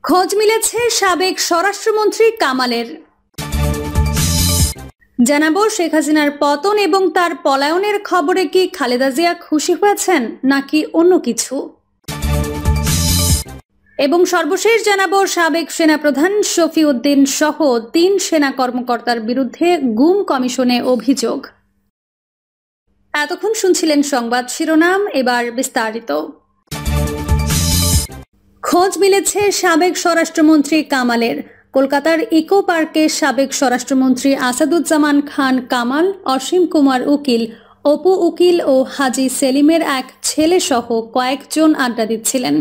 খোঁজ মিলেছে সাবেক স্বরাষ্ট্রমন্ত্রী কামালের। জানাবো শেখ হাসিনার পতন এবং তার পলায়নের খবরে কি খালেদা জিয়া খুশি হয়েছেন নাকি অন্য কিছু, এবং সর্বশেষ জানাবো সাবেক সেনাপ্রধান শফিউদ্দিন সহ ৩ সেনা কর্মকর্তার বিরুদ্ধে গুম কমিশনে অভিযোগ। এতক্ষণ শুনছিলেন সংবাদ শিরোনাম, এবার বিস্তারিত। খোঁজ মিলেছে সাবেক স্বরাষ্ট্রমন্ত্রী কামালের। কলকাতার ইকো পার্কে সাবেক স্বরাষ্ট্রমন্ত্রী আসাদুজ্জামান খান কামাল, অসীম কুমার উকিল, অপু উকিল ও হাজী সেলিমের এক ছেলে সহ কয়েকজন আড্ডা দিচ্ছিলেন।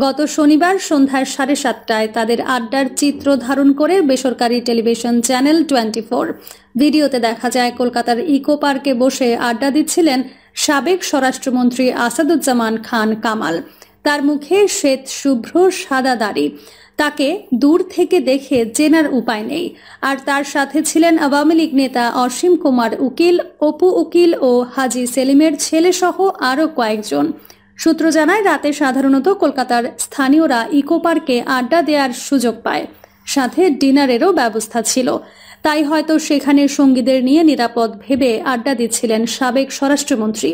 গত শনিবার সন্ধ্যা 7:30টায় তাদের আড্ডার চিত্র ধারণ করে বেসরকারি টেলিভিশন চ্যানেল 24 ভিডিওতে দেখা যায় কলকাতার ইকো পার্কে বসে আড্ডা দিচ্ছিলেন সাবেক স্বরাষ্ট্রমন্ত্রী আসাদুজ্জামান খান কামাল। তার মুখে শ্বেত শুভ্র সাদা দাড়ি, তাকে দূর থেকে দেখে চেনার উপায় নেই। আর তার সাথে ছিলেন আওয়ামী লীগ নেতা অসীম কুমার উকিল, অপু উকিল ও হাজী সেলিমের ছেলে সহ আরও কয়েকজন। সূত্র জানায় রাতে সাধারণত কলকাতার স্থানীয়রা ইকো পার্কে আড্ডা দেওয়ার সুযোগ পায়, সাথে ডিনারেরও ব্যবস্থা ছিল। তাই হয়তো সেখানে সঙ্গীদের নিয়ে নিরাপদ ভেবে আড্ডা দিচ্ছিলেন সাবেক স্বরাষ্ট্রমন্ত্রী।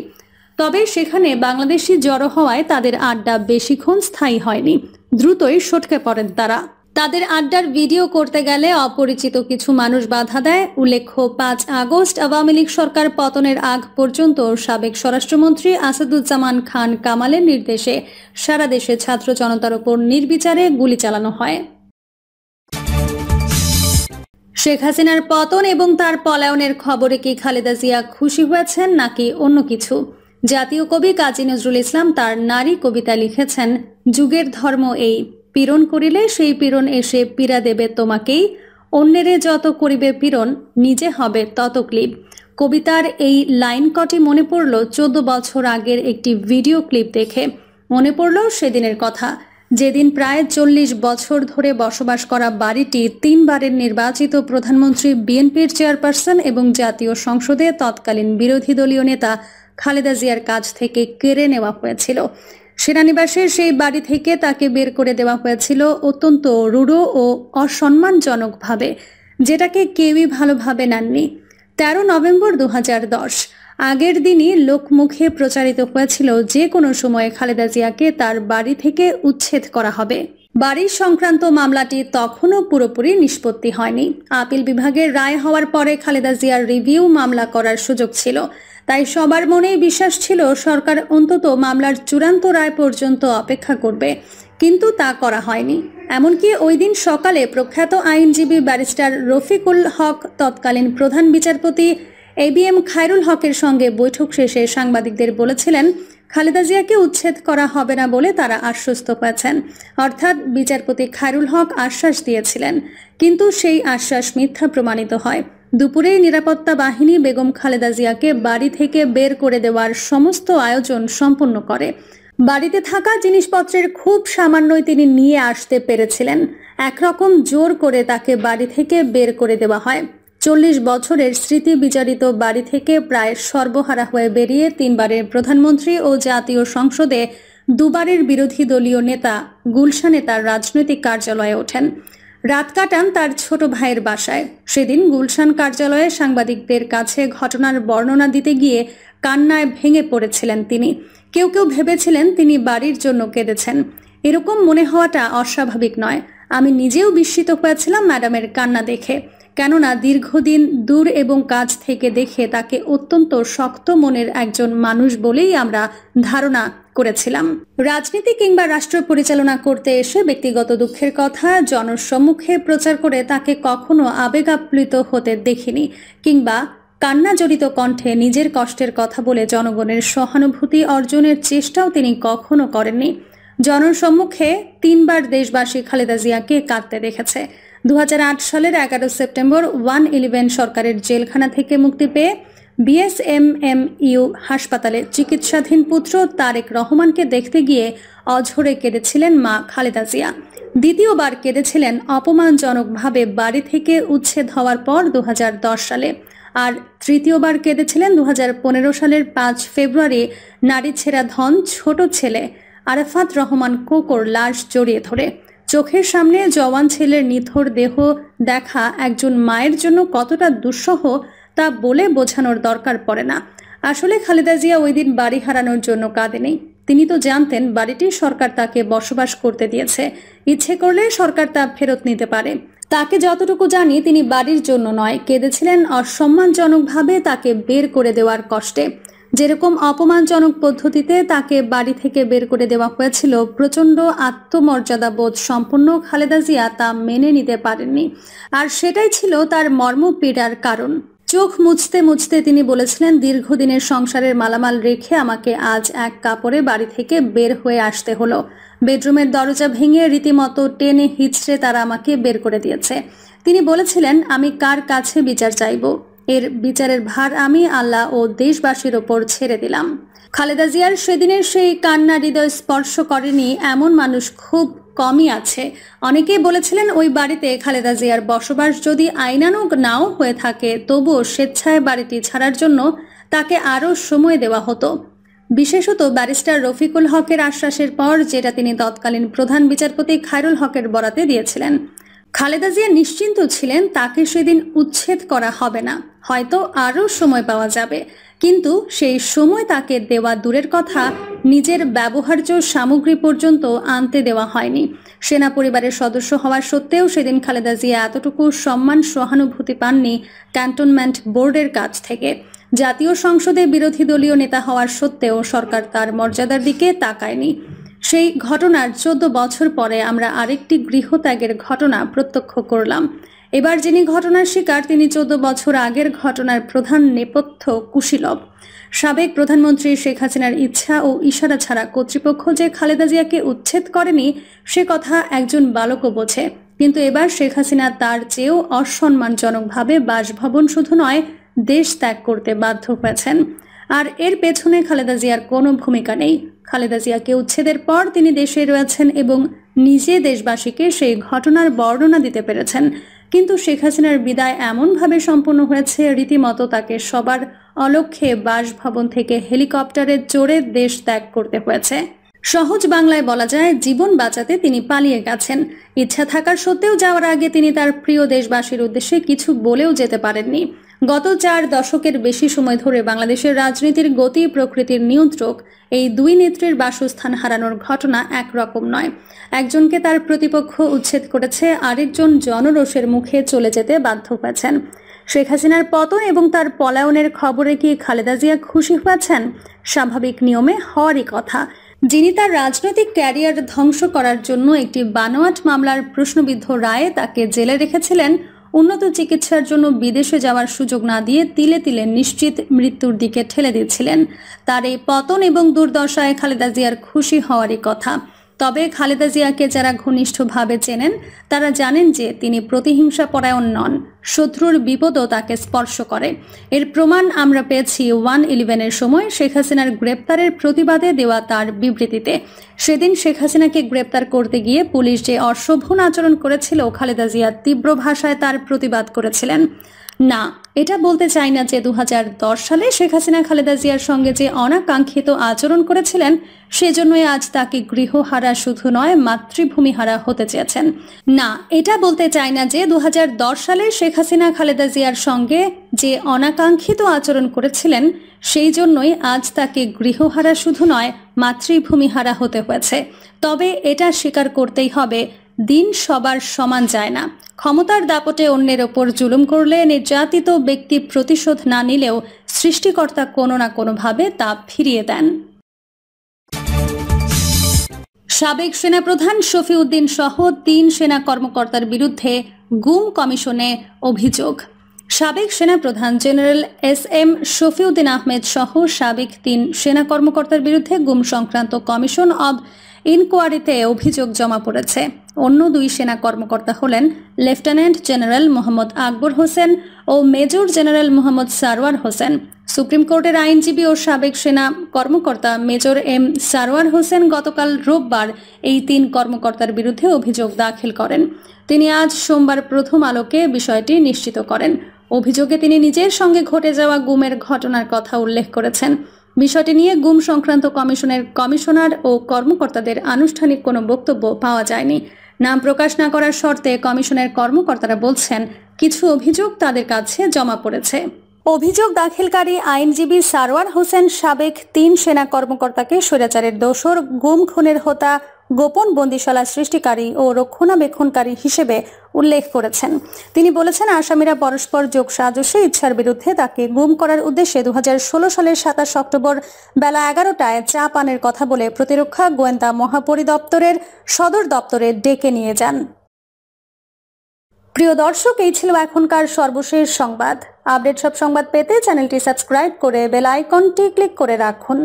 তবে সেখানে বাংলাদেশি জড়ো হওয়ায় তাদের আড্ডা বেশিক্ষণ স্থায়ী হয়নি, দ্রুতই সটকে পড়েন তারা। তাদের আড্ডার ভিডিও করতে গেলে অপরিচিত কিছু মানুষ বাধা দেয়। উল্লেখ্য, 5 আগস্ট আওয়ামী লীগ সরকার পতনের আগ পর্যন্ত সাবেক স্বরাষ্ট্রমন্ত্রী আসাদুজ্জামান খান কামালের নির্দেশে সারা দেশে ছাত্র জনতার উপর নির্বিচারে গুলি চালানো হয়। শেখ হাসিনার পতন এবং তার পলায়নের খবরে কি খালেদা জিয়া খুশি হয়েছেন নাকি অন্য কিছু? জাতীয় কবি কাজী নজরুল ইসলাম তার নারী কবিতা লিখেছেন, যুগের ধর্ম এই, পীড়ন করিলে সেই পীড়ন এসে পীড়া দেবে তোমাকেই, অন্যেরে যত করিবে পীড়ন নিজে হবে তত ক্লিপ। কবিতার এই লাইন কটি মনে পড়ল 14 বছর আগের একটি ভিডিও ক্লিপ দেখে। মনে পড়ল সেদিনের কথা, যেদিন প্রায় 40 বছর ধরে বসবাস করা বাড়িটি 3 বারের নির্বাচিত প্রধানমন্ত্রী, বিএনপির চেয়ারপারসন এবং জাতীয় সংসদে তৎকালীন বিরোধী দলীয় নেতা খালেদা জিয়ার কাছ থেকে কেড়ে নেওয়া হয়েছিল। সেনানিবাসের সেই বাড়ি থেকে তাকে বের করে দেওয়া হয়েছিল অত্যন্ত রূঢ় ও অসম্মানজনকভাবে, যেটাকে কেউই ভালোভাবে নেননি। 13 নভেম্বর 2010 আগের দিনই লোকমুখে প্রচারিত হয়েছিল যে কোনো সময়ে খালেদা জিয়াকে তার বাড়ি থেকে উচ্ছেদ করা হবে। বাড়ির সংক্রান্ত মামলাটি তখনও পুরোপুরি নিষ্পত্তি হয়নি। আপিল বিভাগের রায় হওয়ার পরে খালেদা জিয়ার রিভিউ মামলা করার সুযোগ ছিল। তাই সবার মনেই বিশ্বাস ছিল সরকার অন্তত মামলার চূড়ান্ত রায় পর্যন্ত অপেক্ষা করবে, কিন্তু তা করা হয়নি। এমনকি ওই দিন সকালে প্রখ্যাত আইনজীবী ব্যারিস্টার রফিকুল হক তৎকালীন প্রধান বিচারপতি ABM খায়রুল হকের সঙ্গে বৈঠক শেষে সাংবাদিকদের বলেছিলেন খালেদা জিয়াকে উচ্ছেদ করা হবে না বলে তারা আশ্বস্ত হয়েছেন। অর্থাৎ বিচারপতি খায়রুল হক আশ্বাস দিয়েছিলেন, কিন্তু সেই আশ্বাস মিথ্যা প্রমাণিত হয়। দুপুরেই নিরাপত্তা বাহিনী বেগম খালেদা জিয়াকে বাড়ি থেকে বের করে দেওয়ার সমস্ত আয়োজন সম্পন্ন করে। বাড়িতে থাকা জিনিসপত্রের খুব সামান্যই তিনি নিয়ে আসতে পেরেছিলেন। একরকম জোর করে তাকে বাড়ি থেকে বের করে দেওয়া হয়। 40 বছরের স্মৃতি বিজড়িত বাড়ি থেকে প্রায় সর্বহারা হয়ে বেরিয়ে 3 বারের প্রধানমন্ত্রী ও জাতীয় সংসদে 2 বারের বিরোধী দলীয় নেতা গুলশানে তার রাজনৈতিক কার্যালয়ে ওঠেন। রাত কাটান তার ছোট ভাইয়ের বাসায়। সেদিন গুলশান কার্যালয়ে সাংবাদিকদের কাছে ঘটনার বর্ণনা দিতে গিয়ে কান্নায় ভেঙে পড়েছিলেন তিনি। কেউ কেউ ভেবেছিলেন তিনি বাড়ির জন্য কেঁদেছেন। এরকম মনে হওয়াটা অস্বাভাবিক নয়। আমি নিজেও বিস্মিত হয়েছিলাম ম্যাডামের কান্না দেখে, কেননা দীর্ঘদিন দূর এবং কাছ থেকে দেখে তাকে অত্যন্ত শক্ত মনের একজন মানুষ বলেই আমরা ধারণা করেছিলাম। রাজনীতি কিংবা রাষ্ট্র পরিচালনা করতে এসে ব্যক্তিগত দুঃখের কথা জনসম্মুখে প্রচার করে তাকে কখনো আবেগাপ্লুত হতে দেখিনি, কিংবা কান্নাজড়িত কণ্ঠে নিজের কষ্টের কথা বলে জনগণের সহানুভূতি অর্জনের চেষ্টাও তিনি কখনো করেননি। জনসম্মুখে 3 বার দেশবাসী খালেদা জিয়াকে কাঁদতে দেখেছে। 2008 সালের 11 সেপ্টেম্বর 111 সরকারের জেলখানা থেকে মুক্তি পেয়ে BSMMU হাসপাতালে চিকিৎসাধীন পুত্র তারেক রহমানকে দেখতে গিয়ে অঝরে কেঁদেছিলেন মা খালেদা জিয়া। দ্বিতীয়বার কেঁদেছিলেন অপমানজনকভাবে বাড়ি থেকে উচ্ছেদ হওয়ার পর 2010 সালে। আর তৃতীয়বার কেঁদেছিলেন 2015 সালের 5 ফেব্রুয়ারি নারী ছেঁড়া ধন ছোট ছেলে আরাফাত রহমান কোকোর লাশ জড়িয়ে ধরে। চোখের সামনে জওয়ান ছেলের নিথর দেহ দেখা একজন মায়ের জন্য কতটা দুঃসহ তা বলে বোঝানোর দরকার পড়ে না। আসলে খালেদা জিয়া ওই দিন বাড়ি হারানোর জন্য কাঁদেনি। তিনি তো জানতেন বাড়িটি সরকার তাকে বসবাস করতে দিয়েছে, ইচ্ছে করলে সরকার তা ফেরত নিতে পারে। তাকে যতটুকু জানি তিনি বাড়ির জন্য নয়, কেঁদেছিলেন অসম্মানজনকভাবে তাকে বের করে দেওয়ার কষ্টে। যেরকম অপমানজনক পদ্ধতিতে তাকে বাড়ি থেকে বের করে দেওয়া হয়েছিল, প্রচণ্ড আত্মমর্যাদা বোধ সম্পন্ন খালেদা জিয়া তা মেনে নিতে পারেননি। আর সেটাই ছিল তার মর্মপীড়ার কারণ। চোখ মুছতে মুছতে তিনি বলেছিলেন, দীর্ঘদিনের সংসারের মালামাল রেখে আমাকে আজ এক কাপড়ে বাড়ি থেকে বের হয়ে আসতে হলো। বেডরুমের দরজা ভেঙে রীতিমতো টেনে হিচড়ে তারা আমাকে বের করে দিয়েছে। তিনি বলেছিলেন, আমি কার কাছে বিচার চাইব? এর বিচারের ভার আমি আল্লাহ ও দেশবাসীর ওপর ছেড়ে দিলাম। খালেদা জিয়ার সেদিনের সেই কান্না হৃদয় স্পর্শ করেনি এমন মানুষ খুব কমই আছে। অনেকেই বলেছিলেন ওই বাড়িতে খালেদা জিয়ার বসবাস যদি আইনানুগ নাও হয়ে থাকে, তবুও স্বেচ্ছায় বাড়িটি ছাড়ার জন্য তাকে আরও সময় দেওয়া হতো। বিশেষত ব্যারিস্টার রফিকুল হকের আশ্বাসের পর, যেটা তিনি তৎকালীন প্রধান বিচারপতি খায়রুল হকের বরাতে দিয়েছিলেন। খালেদা জিয়া নিশ্চিন্ত ছিলেন তাকে সেদিন উচ্ছেদ করা হবে না, হয়তো আরও সময় পাওয়া যাবে। কিন্তু সেই সময় তাকে দেওয়া দূরের কথা, নিজের ব্যবহার্য সামগ্রী পর্যন্ত আনতে দেওয়া হয়নি। সেনা পরিবারের সদস্য হওয়া সত্ত্বেও সেদিন খালেদা জিয়া এতটুকু সম্মান সহানুভূতি পাননি ক্যান্টনমেন্ট বোর্ডের কাছ থেকে। জাতীয় সংসদে বিরোধী দলীয় নেতা হওয়ার সত্ত্বেও সরকার তার মর্যাদার দিকে তাকায়নি। সেই ঘটনার 14 বছর পরে আমরা আরেকটি গৃহত্যাগের ঘটনা প্রত্যক্ষ করলাম। এবার যিনি ঘটনার শিকার, তিনি 14 বছর আগের ঘটনার প্রধান নেপথ্য কুশীলব। সাবেক প্রধানমন্ত্রী শেখ হাসিনার ইচ্ছা ও ইশারা ছাড়া কর্তৃপক্ষ যে খালেদা জিয়াকে উচ্ছেদ করেনি, সে কথা একজন বালকও বোঝে। কিন্তু এবার শেখ হাসিনা তার চেয়েও অসম্মানজনকভাবে বাসভবন শুধু নয়, দেশ ত্যাগ করতে বাধ্য হয়েছেন। আর এর পেছনে খালেদা জিয়ার কোনো ভূমিকা নেই। খালেদা জিয়াকে উচ্ছেদের পর তিনি দেশে রয়েছেন এবং নিজে দেশবাসীকে সেই ঘটনার বর্ণনা দিতে পেরেছেন। কিন্তু শেখ হাসিনার বিদায় এমনভাবে সম্পন্ন হয়েছে, রীতিমতো তাকে সবার অলক্ষ্যে বাসভবন থেকে হেলিকপ্টারে চড়ে দেশ ত্যাগ করতে হয়েছে। সহজ বাংলায় বলা যায়, জীবন বাঁচাতে তিনি পালিয়ে গেছেন। ইচ্ছা থাকার সত্ত্বেও যাওয়ার আগে তিনি তার প্রিয় দেশবাসীর উদ্দেশ্যে কিছু বলেও যেতে পারেননি। গত 4 দশকের বেশি সময় ধরে বাংলাদেশের রাজনীতির গতি প্রকৃতির নিয়ন্ত্রক এই দুই নেত্রীর বাসস্থান হারানোর ঘটনা একরকম নয়। একজনকে তার প্রতিপক্ষ উচ্ছেদ করেছে, আরেকজন জনরোষের মুখে চলে যেতে বাধ্য হয়েছেন। শেখ হাসিনার পতন এবং তার পলায়নের খবরে কি খালেদা জিয়া খুশি হয়েছেন? স্বাভাবিক নিয়মে হওয়ারই কথা। যিনি তার রাজনৈতিক ক্যারিয়ার ধ্বংস করার জন্য একটি বানোয়াট মামলার প্রশ্নবিদ্ধ রায়ে তাকে জেলে রেখেছিলেন, উন্নত চিকিৎসার জন্য বিদেশে যাওয়ার সুযোগ না দিয়ে তিলে তিলে নিশ্চিত মৃত্যুর দিকে ঠেলে দিচ্ছিলেন, তার এই পতন এবং দুর্দশায় খালেদা জিয়ার খুশি হওয়ারই কথা। তবে খালেদা জিয়াকে যারা ঘনিষ্ঠভাবে চেনেন, তারা জানেন যে তিনি প্রতিহিংসা পরায়ণ নন। শত্রুর বিপদও তাকে স্পর্শ করে। এর প্রমাণ আমরা পেয়েছি 1/11-এর সময় শেখ হাসিনার গ্রেপ্তারের প্রতিবাদে দেওয়া তার বিবৃতিতে। সেদিন শেখ হাসিনাকে গ্রেপ্তার করতে গিয়ে পুলিশ যে অশোভন আচরণ করেছিল, খালেদা জিয়া তীব্র ভাষায় তার প্রতিবাদ করেছিলেন। না, এটা বলতে চাই না যে 2010 সালে শেখ হাসিনা খালেদা জিয়ার সঙ্গে যে অনাকাঙ্ক্ষিত আচরণ করেছিলেন, সেজন্যই আজ তাকে গৃহহারা শুধু নয়, মাতৃভূমিহারা হতে চেয়েছেন। না, এটা বলতে চাই না যে 2010 সালে শেখ হাসিনা খালেদা জিয়ার সঙ্গে যে অনাকাঙ্ক্ষিত আচরণ করেছিলেন, সেই জন্যই আজ তাকে গৃহহারা শুধু নয়, মাতৃভূমিহারা হতে হয়েছে। তবে এটা স্বীকার করতেই হবে, দিন সবার সমান যায় না। ক্ষমতার দাপটে অন্যের ওপর জুলুম করলে নির্যাতিত ব্যক্তি প্রতিশোধ না নিলেও সৃষ্টিকর্তা কোনো না কোনোভাবে তা ফিরিয়ে দেন। সাবেক সেনাপ্রধান শফিউদ্দিন সহ 3 সেনা কর্মকর্তার বিরুদ্ধে গুম কমিশনে অভিযোগ। সাবেক সেনাপ্রধান জেনারেল SM শফিউদ্দিন আহমেদ সহ সাবেক 3 সেনা কর্মকর্তার বিরুদ্ধে গুম সংক্রান্ত কমিশন অব ইনকোয়ারিতে অভিযোগ জমা পড়েছে। অন্য 2 সেনা কর্মকর্তা হলেন লেফটেন্যান্ট জেনারেল মোহাম্মদ আকবর হোসেন ও major general Mohammad Sarwar Hossain. Supreme কোর্টের আইনজীবী ও সাবেক সেনা কর্মকর্তা মেজর M সারওয়ার হোসেন গতকাল রোববার এই 3 কর্মকর্তার বিরুদ্ধে অভিযোগ দাখিল করেন। তিনি আজ সোমবার প্রথম আলোকে বিষয়টি নিশ্চিত করেন। অভিযোগে তিনি নিজের সঙ্গে ঘটে যাওয়া গুমের ঘটনার কথা উল্লেখ করেছেন। বিষয়টি নিয়ে গুম সংক্রান্ত কমিশনের কমিশনার ও কর্মকর্তাদের আনুষ্ঠানিক কোনো বক্তব্য পাওয়া যায়নি। নাম প্রকাশ না করার শর্তে কমিশনের কর্মকর্তারা বলছেন, কিছু অভিযোগ তাদের কাছে জমা পড়েছে। অভিযোগ দাখিলকারী আইনজীবী সারওয়ার হোসেন সাবেক 3 সেনা কর্মকর্তাকে স্বৈরাচারের দোসর, গুম খুনের হোতা, গোপন বন্দিশালা সৃষ্টিকারী ও রক্ষণাবেক্ষণকারী হিসেবে উল্লেখ করেছেন। তিনি বলেছেন, আসামিরা পরস্পর যোগসাজশে ইচ্ছার বিরুদ্ধে তাকে গুম করার উদ্দেশ্যে 2016 সালের 27 অক্টোবর বেলা 11টায় চা পানের কথা বলে প্রতিরক্ষা গোয়েন্দা মহাপরিদপ্তরের সদর দপ্তরে ডেকে নিয়ে যান। প্রিয় দর্শক, এই ছিল এখনকার সর্বশেষ সংবাদ। আপডেট সব সংবাদ পেতে চ্যানেলটি সাবস্ক্রাইব করে বেল আইকনটি ক্লিক করে রাখুন।